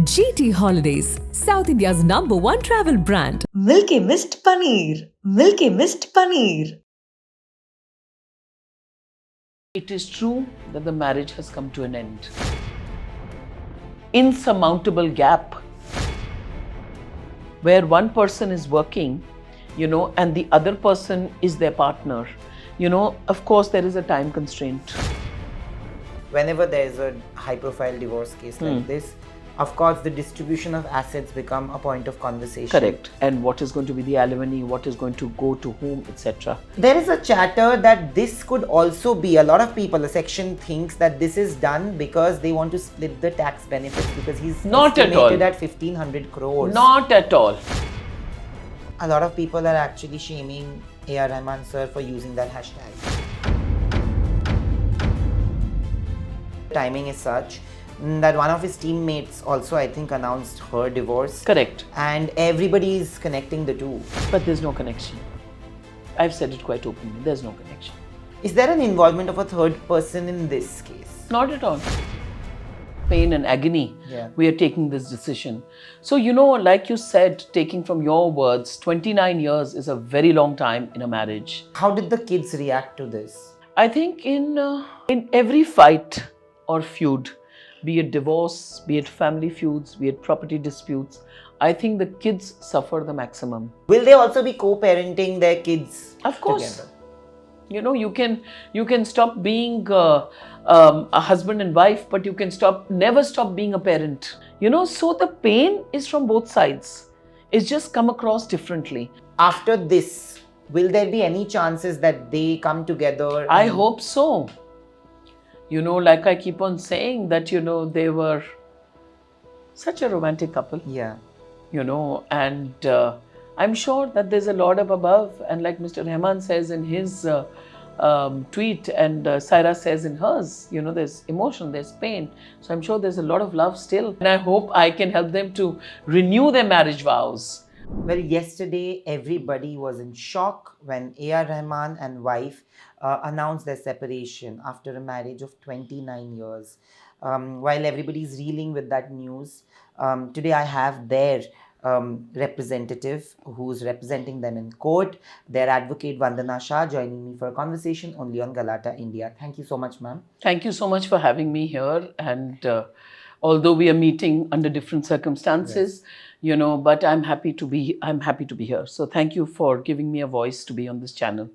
GT Holidays, South India's #1 travel brand. Milky Mist Paneer. Milky Mist Paneer. It is true that the marriage has come to an end. Insurmountable gap where one person is working, and the other person is their partner. Of course, there is a time constraint. Whenever there is a high-profile divorce case like this, of course, the distribution of assets become a point of conversation. Correct. And what is going to be the alimony, what is going to go to whom, etc. There is a chatter that this could also be, a lot of people, a section thinks that this is done because they want to split the tax benefits because he's Not at all. estimated at 1,500 crores. Not at all. A lot of people are actually shaming A.R. Rahman sir for using that hashtag. The timing is such that one of his teammates also, I think, announced her divorce. Correct. And everybody is connecting the two. But there's no connection. I've said it quite openly. There's no connection. Is there an involvement of a third person in this case? Not at all. Pain and agony, we are taking this decision. So, like you said, taking from your words, 29 years is a very long time in a marriage. How did the kids react to this? I think in every fight or feud, be it divorce, be it family feuds, be it property disputes, I think the kids suffer the maximum. Will they also be co-parenting their kids? Of course. Together? You can stop being a husband and wife, but you can never stop being a parent. So the pain is from both sides. It's just come across differently. After this, will there be any chances that they come together? I hope so. Like I keep on saying that, they were such a romantic couple. Yeah. And I'm sure that there's a Lord up above. And like Mr. Rahman says in his tweet and Saira says in hers, there's emotion, there's pain. So I'm sure there's a lot of love still. And I hope I can help them to renew their marriage vows. Well, yesterday everybody was in shock when A.R. Rahman and wife announced their separation after a marriage of 29 years. While everybody is reeling with that news, today I have their representative who's representing them in court, their advocate Vandana Shah, joining me for a conversation only on Galatta, India. Thank you so much, ma'am. Thank you so much for having me here. And although we are meeting under different circumstances, but I'm happy to be here. So thank you for giving me a voice to be on this channel.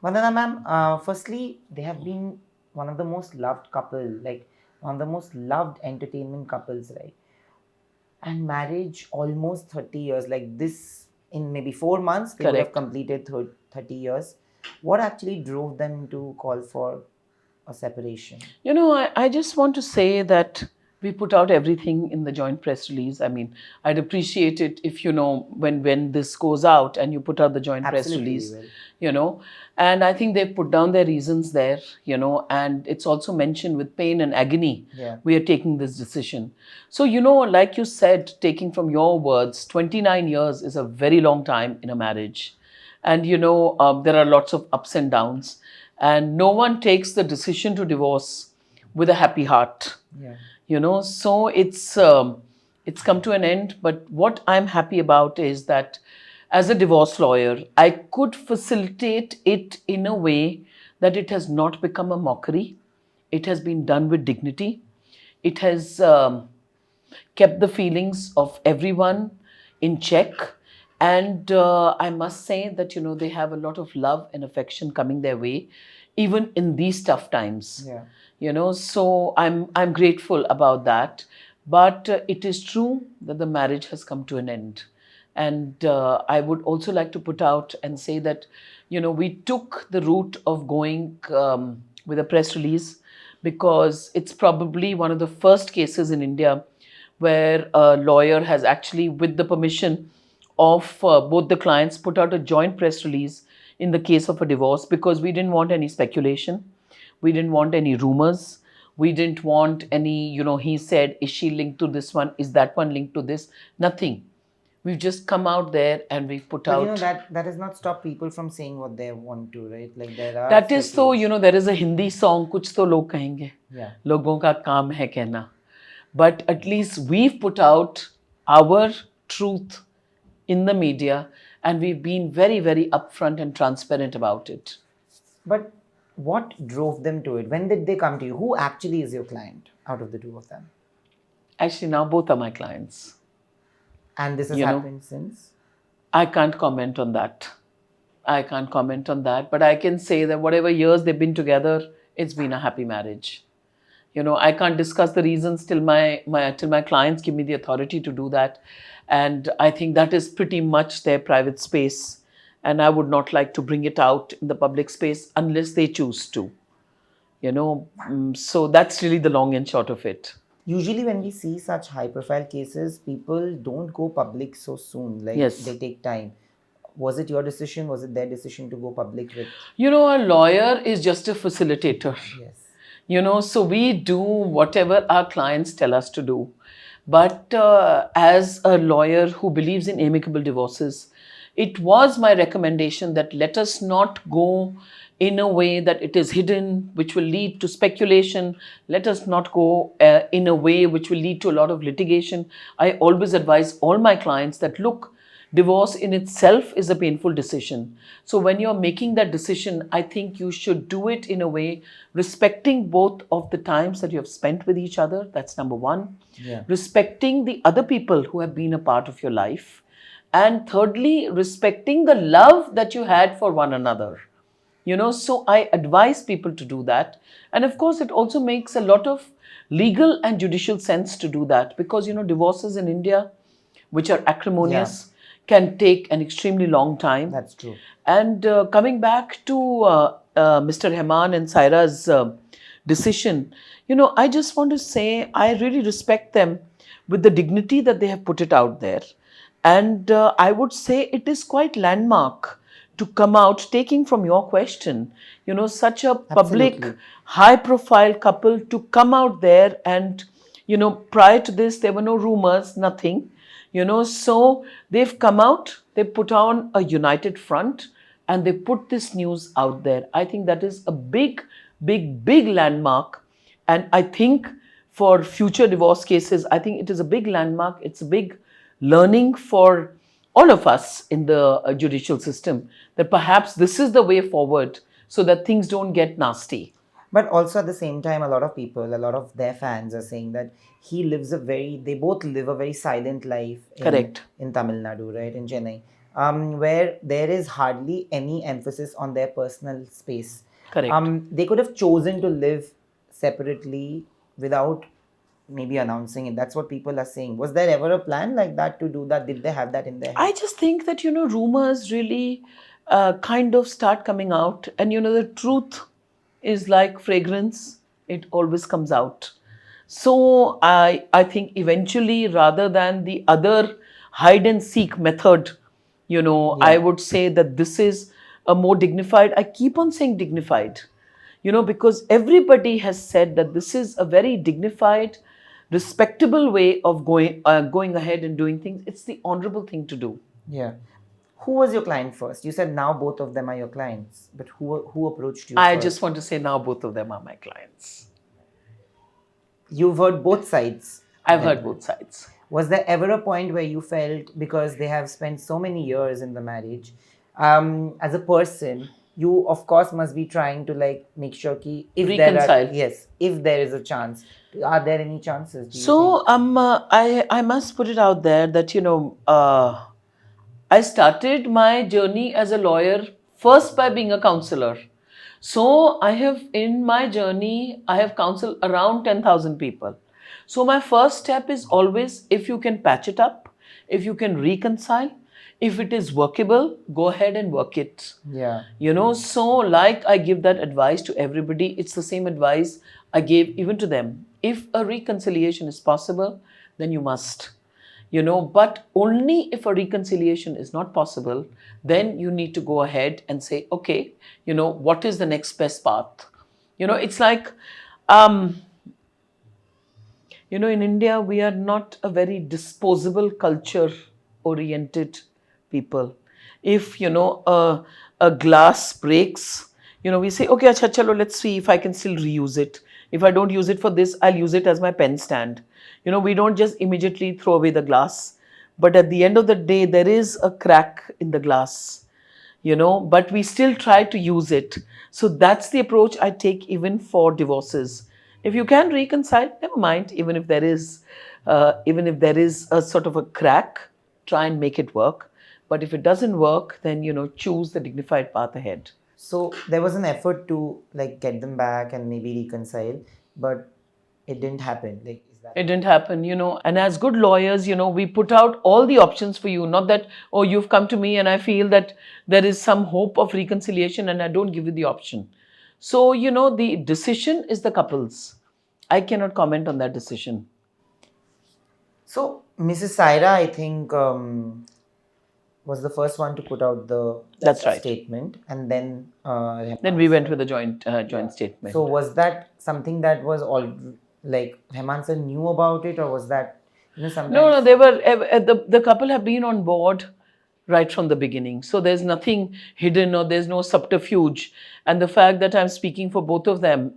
Vandana ma'am, firstly, they have been one of the most loved couple, like one of the most loved entertainment couples, right? And marriage almost 30 years, like this in maybe 4 months, they would have completed 30 years. What actually drove them to call for a separation? I just want to say that we put out everything in the joint press release. I mean, I'd appreciate it if, when this goes out and you put out the joint press release, and I think they've put down their reasons there, and it's also mentioned with pain and agony, we are taking this decision. So, like you said, taking from your words, 29 years is a very long time in a marriage. And, there are lots of ups and downs, and no one takes the decision to divorce with a happy heart. So it's come to an end. But what I'm happy about is that as a divorce lawyer, I could facilitate it in a way that it has not become a mockery. It has been done with dignity. It has kept the feelings of everyone in check. And I must say that, they have a lot of love and affection coming their way, even in these tough times. So I'm grateful about that. But it is true that the marriage has come to an end. And I would also like to put out and say that, we took the route of going with a press release because it's probably one of the first cases in India where a lawyer has actually, with the permission of both the clients, put out a joint press release in the case of a divorce because we didn't want any speculation. We didn't want any rumors. We didn't want any, he said, is she linked to this one? Is that one linked to this? Nothing. We've just come out there and we put out. That does not stop people from saying what they want to, right? Like there are. That is so, there is a Hindi song, Kuch to log kahenge. Logon ka kaam hai kehna. but at least we've put out our truth in the media, and we've been very, very upfront and transparent about it. But what drove them to it? When did they come to you? Who actually is your client out of the two of them? Actually, now both are my clients. And this has You know, happened since? I can't comment on that. I can't comment on that, but I can say that whatever years they've been together, it's been a happy marriage. I can't discuss the reasons till my clients give me the authority to do that, and I think that is pretty much their private space, and I would not like to bring it out in the public space unless they choose to. So that's really the long and short of it. Usually, when we see such high profile cases, people don't go public so soon. Like, Yes. they take time. Was it your decision? Was it their decision to go public with? A lawyer is just a facilitator. Yes. So we do whatever our clients tell us to do. But as a lawyer who believes in amicable divorces, it was my recommendation that let us not go in a way that it is hidden, which will lead to speculation. Let us not go in a way which will lead to a lot of litigation. I always advise all my clients that, look, divorce in itself is a painful decision. So when you're making that decision, I think you should do it in a way respecting both of the times that you have spent with each other. That's number one. Yeah. Respecting the other people who have been a part of your life. And thirdly, respecting the love that you had for one another. So I advise people to do that. And of course, it also makes a lot of legal and judicial sense to do that, because, divorces in India, which are acrimonious, can take an extremely long time. That's true. And coming back to Mr. Rahman and Saira's decision, I just want to say I really respect them with the dignity that they have put it out there. And I would say it is quite landmark to come out, taking from your question, such a public, Absolutely. high profile couple to come out there. And, prior to this, there were no rumors, nothing. So they've come out, they put on a united front, and they put this news out there. I think that is a big, big, big landmark. And I think for future divorce cases, I think it is a big landmark. It's a big learning for all of us in the judicial system, that perhaps this is the way forward so that things don't get nasty. But also at the same time, a lot of people, a lot of their fans are saying that they both live a very silent life Correct. in Tamil Nadu, right, in Chennai, where there is hardly any emphasis on their personal space. Correct. They could have chosen to live separately without maybe announcing it. That's what people are saying. Was there ever a plan like that to do that? Did they have that in their head? I just think that, rumors really kind of start coming out. And, the truth is like fragrance, it always comes out. So I think eventually, rather than the other hide and seek method, I would say that this is a more dignified. I keep on saying dignified, because everybody has said that this is a very dignified, respectable way of going ahead and doing things. It's the honorable thing to do. Yeah. Who was your client first? You said now both of them are your clients, but who approached you I first? just want to say now both of them are my clients. You've heard both sides. I've heard both sides. Was there ever a point where you felt, because they have spent so many years in the marriage, as a person, you of course must be trying to make sure ki if reconcile. if there is a chance, are there any chances? So I must put it out there that I started my journey as a lawyer first by being a counselor. So in my journey, I have counseled around 10,000 people. So my first step is always, if you can patch it up, if you can reconcile, if it is workable, go ahead and work it. Yeah. So I give that advice to everybody. It's the same advice I gave even to them. If a reconciliation is possible, then you must. But only if a reconciliation is not possible, then you need to go ahead and say, okay, what is the next best path? It's like, in India, we are not a very disposable culture-oriented people. If, a glass breaks, we say, okay, acha, chalo, let's see if I can still reuse it. If I don't use it for this, I'll use it as my pen stand. We don't just immediately throw away the glass, but at the end of the day, there is a crack in the glass, but we still try to use it. So that's the approach I take even for divorces. If you can reconcile, never mind. Even if there is a sort of a crack, try and make it work. But if it doesn't work, then choose the dignified path ahead. So there was an effort to like get them back and maybe reconcile, but it didn't happen. Like, is that It didn't happen, and as good lawyers, we put out all the options for you. Not that, oh, you've come to me and I feel that there is some hope of reconciliation and I don't give you the option. So, the decision is the couple's. I cannot comment on that decision. so? Mrs. Saira, I think, was the first one to put out the That's right. statement, and then Then we went with a joint statement. So was that something that was all like Rahman sir knew about it, or was that sometimes? No, they were the couple have been on board right from the beginning. So there's nothing hidden or there's no subterfuge. And the fact that I'm speaking for both of them,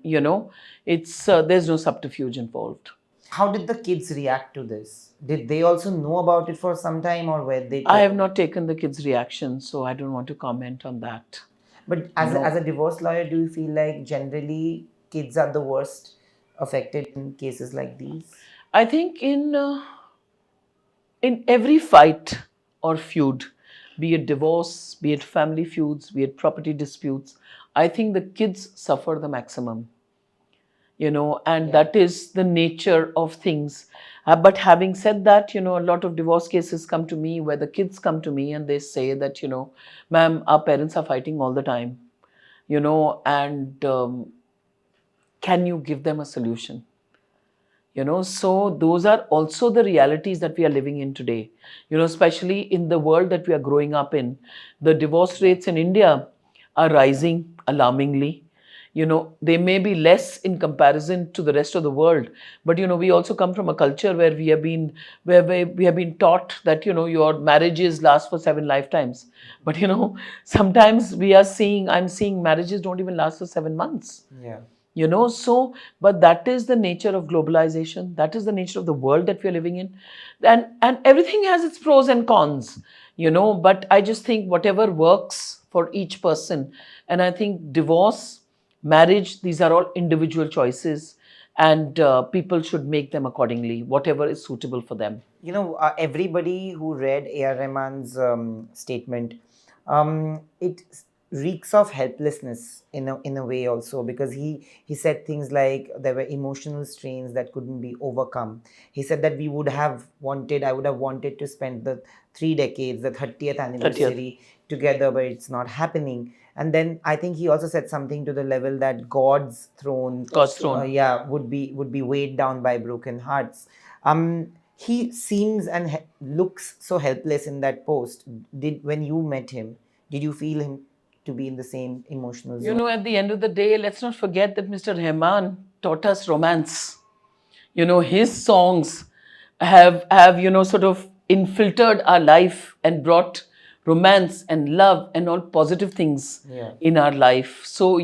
it's there's no subterfuge involved. How did the kids react to this? Did they also know about it for some time, or were they? I have not taken the kids' reaction, so I don't want to comment on that. But as a divorce lawyer, do you feel like generally kids are the worst affected in cases like these? I think in every fight or feud, be it divorce, be it family feuds, be it property disputes, I think the kids suffer the maximum. And that is the nature of things. But having said that, a lot of divorce cases come to me where the kids come to me and they say that, ma'am, our parents are fighting all the time, and can you give them a solution? So those are also the realities that we are living in today, especially in the world that we are growing up in. The divorce rates in India are rising alarmingly. They may be less in comparison to the rest of the world, but we also come from a culture where we have been taught that your marriages last for 7 lifetimes. But sometimes I'm seeing marriages don't even last for 7 months. Yeah. But that is the nature of globalization. That is the nature of the world that we are living in. And everything has its pros and cons, but I just think whatever works for each person. And I think divorce, marriage, these are all individual choices, and people should make them accordingly, whatever is suitable for them. Everybody who read A.R. Rahman's statement, it reeks of helplessness in a way also, because he said things like there were emotional strains that couldn't be overcome. He said that I would have wanted to spend the 3 decades, the 30th anniversary together, but it's not happening. And then I think he also said something to the level that God's throne would be weighed down by broken hearts. He seems and looks so helpless in that post. When you met him, did you feel him to be in the same emotional zone? At the end of the day, let's not forget that Mr. Rahman taught us romance. His songs have sort of infiltrated our life and brought romance and love and all positive things in our life. So,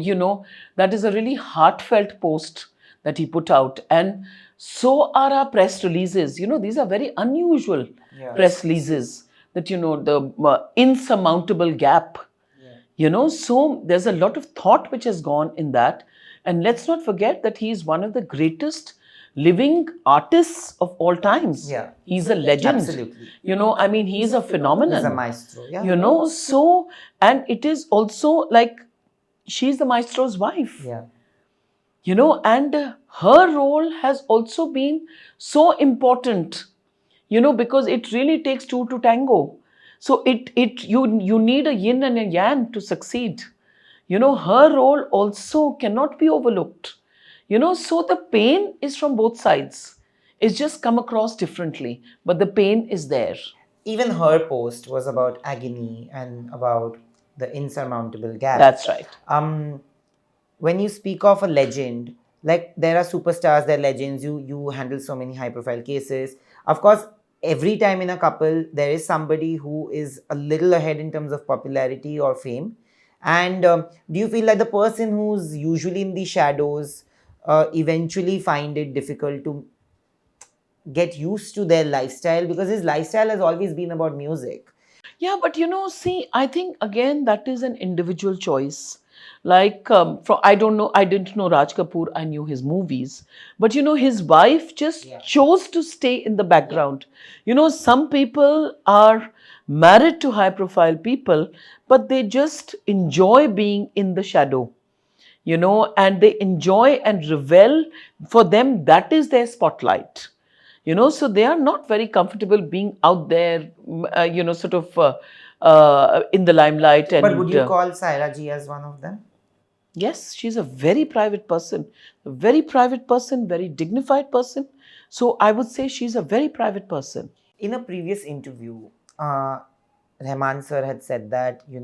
that is a really heartfelt post that he put out. And so are our press releases. These are very unusual press releases that, the insurmountable gap. So there's a lot of thought which has gone in that. And let's not forget that he is one of the greatest living artists of all times. Yeah. He's a legend. Absolutely. He's a phenomenon. He's a maestro. Yeah. So, and it is also like she's the maestro's wife. Yeah. And her role has also been so important, because it really takes two to tango. So you need a yin and a yang to succeed. Her role also cannot be overlooked. So the pain is from both sides. It's just come across differently, but the pain is there. Even her post was about agony and about the insurmountable gap. That's right. When you speak of a legend, like there are superstars, there are legends, you handle so many high profile cases. Of course, every time in a couple, there is somebody who is a little ahead in terms of popularity or fame. And do you feel like the person who's usually in the shadows eventually find it difficult to get used to their lifestyle, because his lifestyle has always been about music. Yeah, but see, I think again that is an individual choice. Like, I don't know, I didn't know Raj Kapoor, I knew his movies, but his wife just chose to stay in the background. Some people are married to high profile people, but they just enjoy being in the shadow, and they enjoy and revel. For them, that is their spotlight. So they are not very comfortable being out there, sort of in the limelight. But would And you call Saira ji as one of them? yes, she's a very private person, very dignified person. So I would say she's a very private person. In a previous interview, Rahman sir had said that he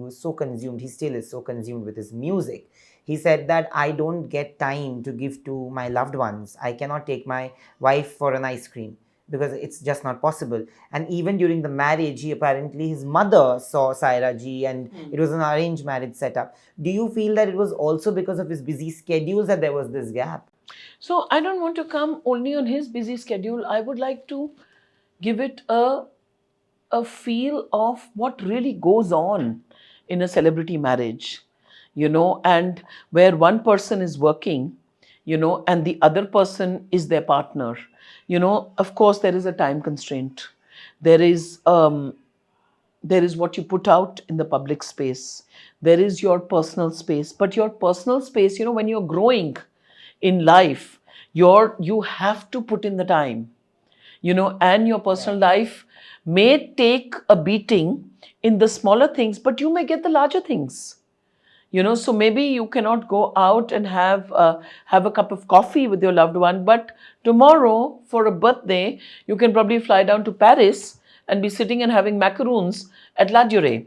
was so consumed, he still is so consumed with his music. He said that I don't get time to give to my loved ones. I cannot take my wife for an ice cream because it's just not possible. And even during the marriage, he apparently his mother saw Saira ji, and it was an arranged marriage setup. Do you feel that it was also because of his busy schedules that there was this gap? So I don't want to come only on his busy schedule. I would like to give it a feel of what really goes on in a celebrity marriage, and where one person is working, and the other person is their partner. Of course, there is a time constraint. There is what you put out in the public space. There is your personal space. But your personal space, when you're growing in life, you have to put in the time, and your personal life may take a beating in the smaller things, but you may get the larger things. So maybe you cannot go out and have a cup of coffee with your loved one, but tomorrow for a birthday you can probably fly down to Paris and be sitting and having macaroons at La Durée.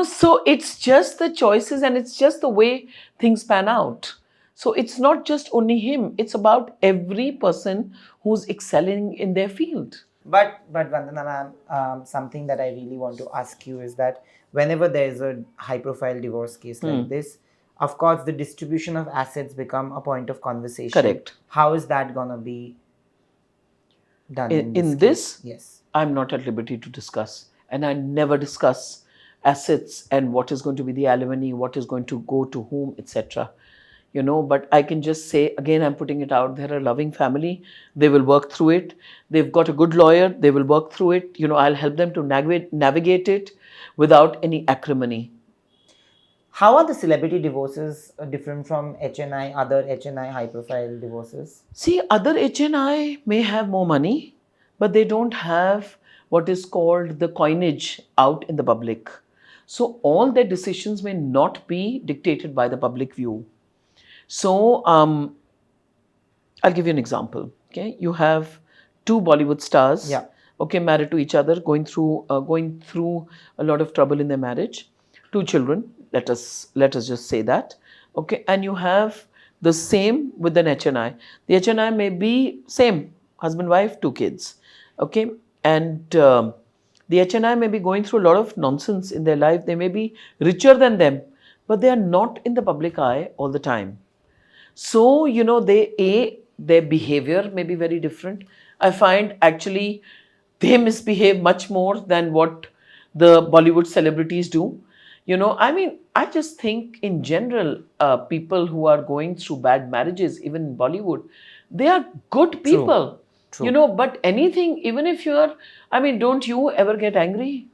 So it's just the choices, and it's just the way things pan out. So it's not just only him, it's about every person who's excelling in their field. But Vandana ma'am, something that I really want to ask you is that whenever there is a high profile divorce case like this, of course the distribution of assets become a point of conversation. Correct. How is that gonna be done In case? this, Yes. I'm not at liberty to discuss, and I never discuss assets and what is going to be the alimony, what is going to go to whom, etc. But I can just say, again, I'm putting it out, they're a loving family. They will work through it. They've got a good lawyer. They will work through it. I'll help them to navigate it without any acrimony. How are the celebrity divorces different from HNI, other HNI high profile divorces? See, other HNI may have more money, but they don't have what is called the coinage out in the public. So all their decisions may not be dictated by the public view. So I'll give you an example. Okay, you have two Bollywood stars. Yeah. Okay, married to each other, going through a lot of trouble in their marriage. Two children. Let us just say that. Okay, and you have the same with an HNI. The HNI may be same husband, wife, two kids. Okay, and the HNI may be going through a lot of nonsense in their life. They may be richer than them, but they are not in the public eye all the time. So, their behavior may be very different. I find actually they misbehave much more than what the Bollywood celebrities do. I just think in general, people who are going through bad marriages, even in Bollywood, they are good people. True. But anything, even if don't you ever get angry?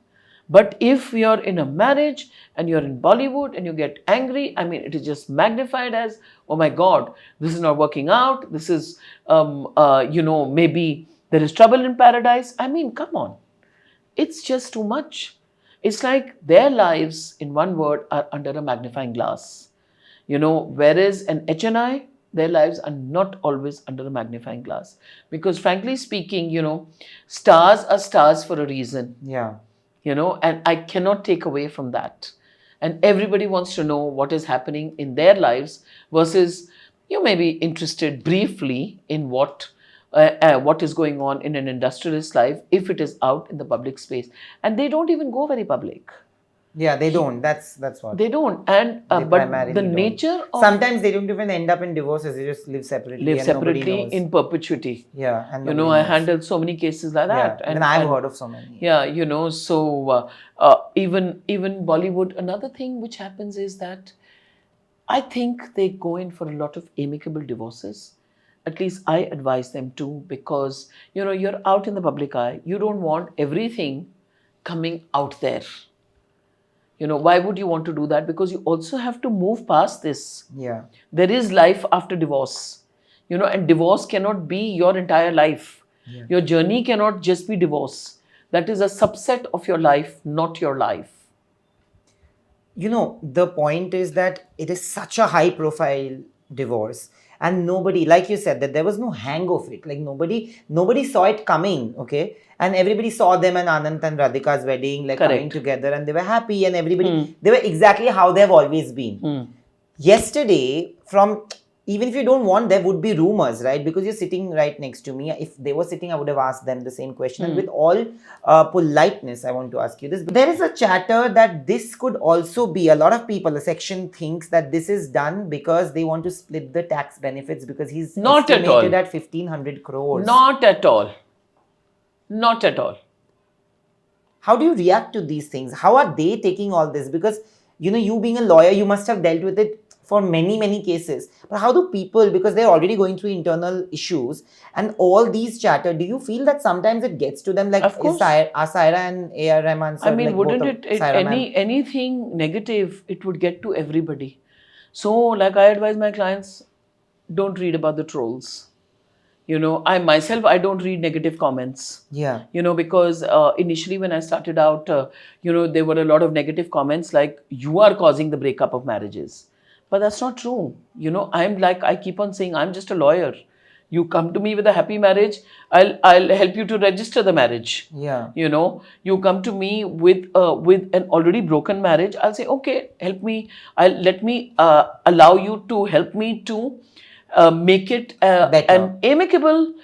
But if you're in a marriage and you're in Bollywood and you get angry, it is just magnified as, oh my God, this is not working out. This is, maybe there is trouble in paradise. Come on. It's just too much. It's like their lives, in one word, are under a magnifying glass. Whereas an HNI, their lives are not always under a magnifying glass. Because frankly speaking, stars are stars for a reason. Yeah. And I cannot take away from that. And everybody wants to know what is happening in their lives versus you may be interested briefly in what is going on in an industrialist life if it is out in the public space. And they don't even go very public. Yeah, they don't. That's what. They don't. And They but primarily the don't. nature of Sometimes they don't even end up in divorces. They just live separately live and nobody separately knows. in perpetuity. Yeah, and You nobody know, I knows. handled so many cases like that. Yeah, even I've heard of so many. Yeah, you know, so even Bollywood, another thing which happens is that I think they go in for a lot of amicable divorces. At least I advise them to, because you know you're out in the public eye. You don't want everything coming out there. You know, why would you want to do that? Because you also have to move past this. Yeah. There is life after divorce. You know, and divorce cannot be your entire life. Yeah. Your journey cannot just be divorce. That is a subset of your life, not your life. You know, the point is that it is such a high profile divorce, and nobody, like you said, that there was no hang of it. Like nobody saw it coming. Okay, and everybody saw them and Anant and Radhika's wedding, like coming Correct. together, and they were happy, and everybody, they were exactly how they've always been. Yesterday, from, even if you don't want, there would be rumors, right? Because you're sitting right next to me. If they were sitting, I would have asked them the same question. And with all politeness, I want to ask you this. There is a chatter that this could also be, a lot of people, a section thinks that this is done because they want to split the tax benefits, because he's Not at all. estimated at 1,500 crores. Not at all. Not at all. How do you react to these things? How are they taking all this? Because, you know, you being a lawyer, you must have dealt with it for many cases. But how do people, because they're already going through internal issues and all these chatter, do you feel that sometimes it gets to them? Like, Of course. are Saira and A.R. Rahman, sir, I mean, like wouldn't both of it Saira ma'am? anything negative, it would get to everybody. So, like I advise my clients, don't read about the trolls. You know, I myself, I don't read negative comments. Yeah. You know, because initially when I started out, you know, there were a lot of negative comments like, you are causing the breakup of marriages. But that's not true. You know, I keep on saying, I'm just a lawyer. You come to me with a happy marriage, I'll help you to register the marriage. Yeah. You know, you come to me with an already broken marriage, I'll say, okay, help me. Let me allow you to help me to make it Better. an amicable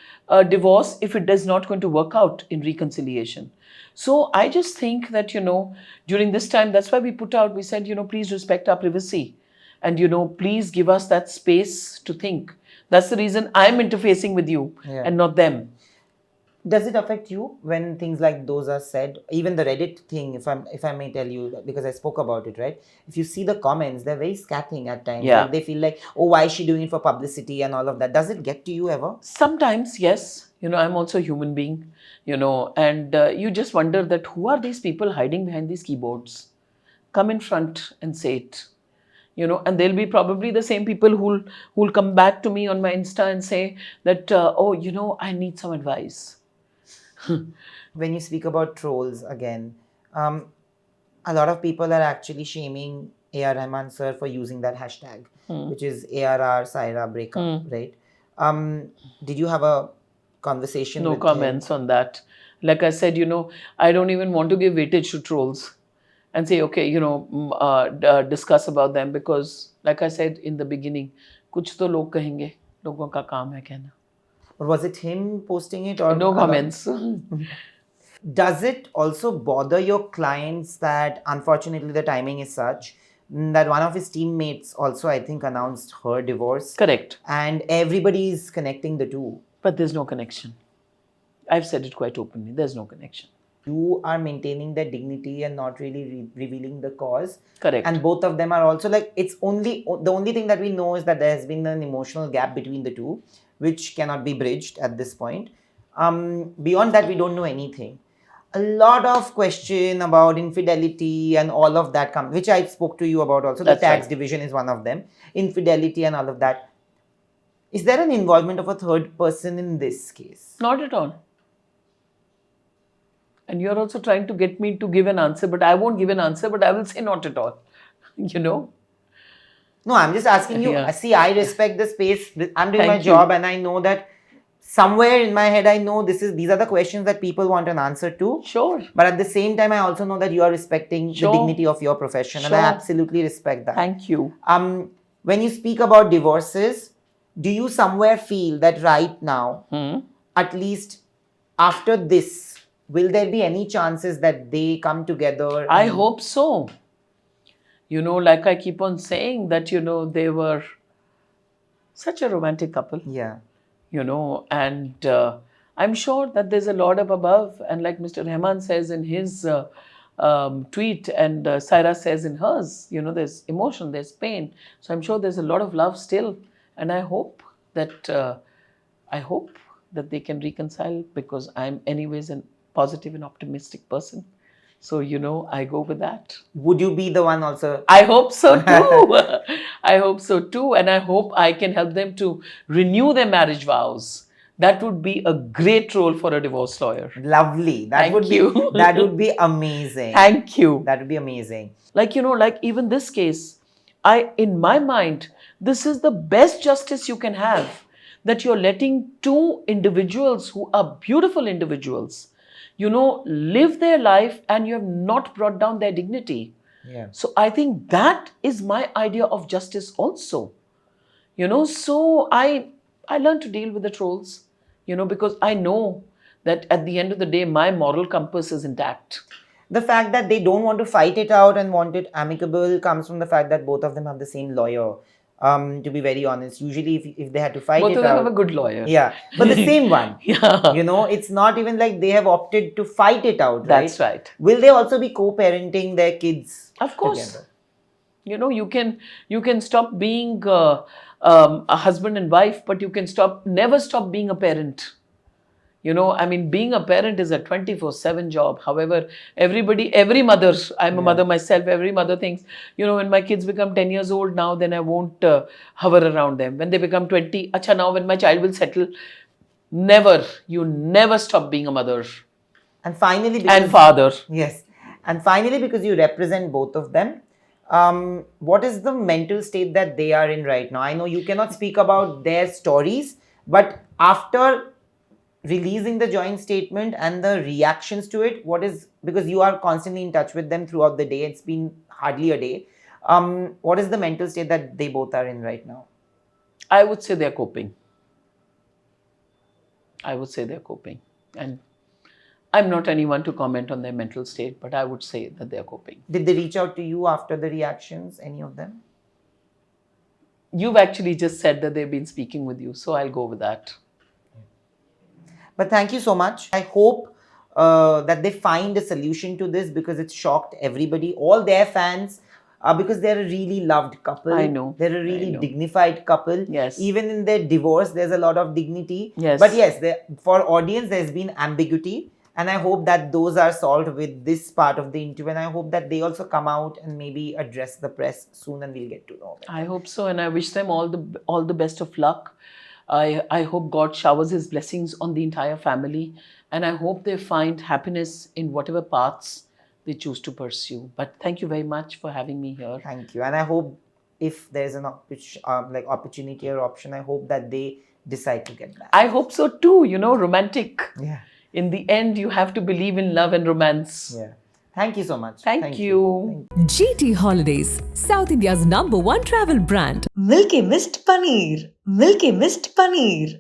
divorce if it is not going to work out in reconciliation. So I just think that, you know, during this time, that's why we said, you know, please respect our privacy. And, you know, please give us that space to think. That's the reason I'm interfacing with you and not them. Does it affect you when things like those are said? Even the Reddit thing, if I may tell you, because I spoke about it, right? If you see the comments, they're very scathing at times. Yeah. Like they feel like, oh, why is she doing it for publicity and all of that? Does it get to you ever? Sometimes, yes. You know, I'm also a human being, you know, and you just wonder that who are these people hiding behind these keyboards? Come in front and say it. You know, and they'll be probably the same people who'll come back to me on my Insta and say that, oh, you know, I need some advice. When you speak about trolls again, a lot of people are actually shaming A.R. Rahman sir for using that hashtag, which is ARR Saira breakup, right? Did you have a conversation No with comments him? on that. Like I said, you know, I don't even want to give weightage to trolls and say, okay, you know, discuss about them, because, like I said in the beginning, kuch to log kahenge, logon ka kaam hai kehna. Or was it him posting it? Or No comments. Does it also bother your clients that unfortunately the timing is such that one of his teammates also, I think, announced her divorce? Correct. And everybody is connecting the two. But there's no connection. I've said it quite openly. There's no connection. You are maintaining their dignity and not really revealing the cause. Correct. And both of them are also like, it's only, the only thing that we know is that there has been an emotional gap between the two, which cannot be bridged at this point. Beyond that, we don't know anything. A lot of question about infidelity and all of that comes, which I spoke to you about also. That's the tax right. division is one of them. Infidelity and all of that. Is there an involvement of a third person in this case? Not at all. And you're also trying to get me to give an answer, but I won't give an answer, but I will say not at all. You know? No, I'm just asking you. Yeah. See, I respect the space. I'm doing Thank my you. job, and I know that somewhere in my head, I know these are the questions that people want an answer to. Sure. But at the same time, I also know that you are respecting Sure. the dignity of your profession, and I Sure. absolutely respect that. Thank you. When you speak about divorces, do you somewhere feel that right now, at least after this, will there be any chances that they come together? I hope so. You know, like I keep on saying that, you know, they were such a romantic couple. Yeah. You know, and I'm sure that there's a Lord up above. And like Mr. Rahman says in his tweet, and Saira says in hers, you know, there's emotion, there's pain. So I'm sure there's a lot of love still. And I hope that they can reconcile, because I'm anyways a positive and optimistic person. So, you know, I go with that. Would you be the one also? I hope so too. I hope so too. And I hope I can help them to renew their marriage vows. That would be a great role for a divorce lawyer. Lovely. Thank you. That would be amazing. Thank you. That would be amazing. Like, you know, like even this case, in my mind, this is the best justice you can have. That you're letting two individuals who are beautiful individuals, you know, live their life, and you have not brought down their dignity. Yeah. So I think that is my idea of justice also. You know, so I learned to deal with the trolls, you know, because I know that at the end of the day, my moral compass is intact. The fact that they don't want to fight it out and want it amicable comes from the fact that both of them have the same lawyer. To be very honest, usually if they had to fight Both it of them out, have a good lawyer. yeah, but the same one. Yeah. You know, it's not even like they have opted to fight it out, right? That's right. Will they also be co-parenting their kids? Of course. Together? You know, you can stop being a husband and wife, but you can never stop being a parent. You know, I mean, being a parent is a 24/7 job. However, every mother, I'm a mother myself, every mother thinks, you know, when my kids become 10 years old now, then I won't hover around them. When they become 20, acha, now when my child will settle, you never stop being a mother. And finally, And father. Yes. And finally, because you represent both of them, what is the mental state that they are in right now? I know you cannot speak about their stories, but after releasing the joint statement and the reactions to it, because you are constantly in touch with them throughout the day, it's been hardly a day. What is the mental state that they both are in right now? I would say they're coping. And I'm not anyone to comment on their mental state, but I would say that they're coping. Did they reach out to you after the reactions, any of them? You've actually just said that they've been speaking with you, so I'll go with that. But thank you so much. I hope that they find a solution to this, because it's shocked everybody, all their fans, because they're a really loved couple. I know. They're a really dignified couple. Yes. Even in their divorce, there's a lot of dignity. Yes. But yes, for audience, there's been ambiguity. And I hope that those are solved with this part of the interview. And I hope that they also come out and maybe address the press soon, and we'll get to know them. I hope so. And I wish them all the best of luck. I hope God showers His blessings on the entire family, and I hope they find happiness in whatever paths they choose to pursue. But thank you very much for having me here. Thank you. And I hope if there's an opportunity or option, I hope that they decide to get back. I hope so too, you know, romantic. Yeah. In the end, you have to believe in love and romance. Yeah. Thank you so much. Thank you. GT Holidays, South India's #1 travel brand. Milky Mist Paneer. Milky Mist Paneer.